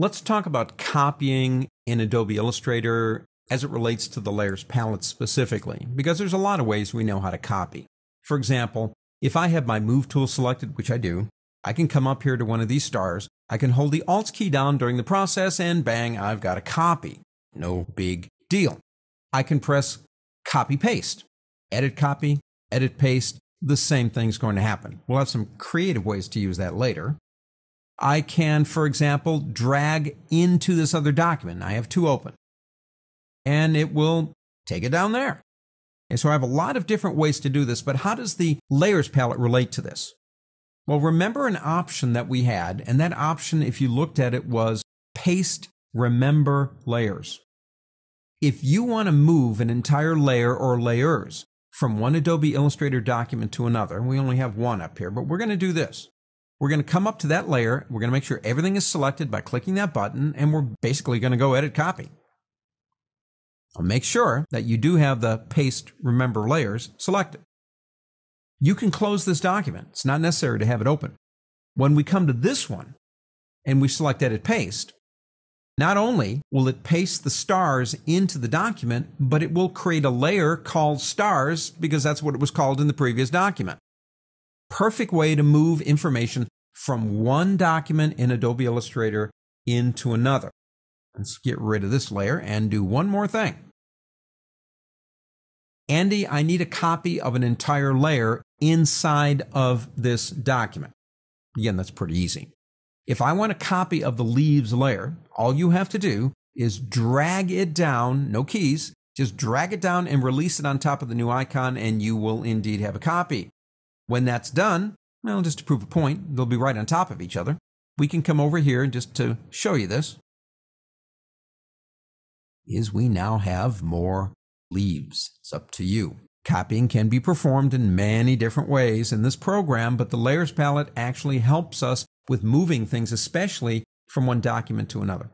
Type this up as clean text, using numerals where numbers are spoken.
Let's talk about copying in Adobe Illustrator as it relates to the Layers palette specifically, because there's a lot of ways we know how to copy. For example, if I have my Move tool selected, which I do, I can come up here to one of these stars, I can hold the Alt key down during the process, and bang, I've got a copy. No big deal. I can press Copy Paste. Edit Copy, Edit Paste, the same thing's going to happen. We'll have some creative ways to use that later. I can, for example, drag into this other document. I have two open. And it will take it down there. And so I have a lot of different ways to do this, but how does the Layers palette relate to this? Well, remember an option that we had, and that option, if you looked at it, was Paste Remember Layers. If you want to move an entire layer or layers from one Adobe Illustrator document to another, and we only have one up here, but we're going to do this. We're going to come up to that layer, we're going to make sure everything is selected by clicking that button, and we're basically going to go Edit Copy. I'll make sure that you do have the Paste Remember Layers selected. You can close this document. It's not necessary to have it open. When we come to this one and we select Edit Paste, not only will it paste the stars into the document, but it will create a layer called Stars because that's what it was called in the previous document. Perfect way to move information from one document in Adobe Illustrator into another. Let's get rid of this layer and do one more thing. Andy, I need a copy of an entire layer inside of this document. Again, that's pretty easy. If I want a copy of the leaves layer, all you have to do is drag it down, no keys, just drag it down and release it on top of the new icon, and you will indeed have a copy. When that's done, well, just to prove a point, they'll be right on top of each other. We can come over here just to show you this. We now have more leaves. It's up to you. Copying can be performed in many different ways in this program, but the Layers palette actually helps us with moving things, especially from one document to another.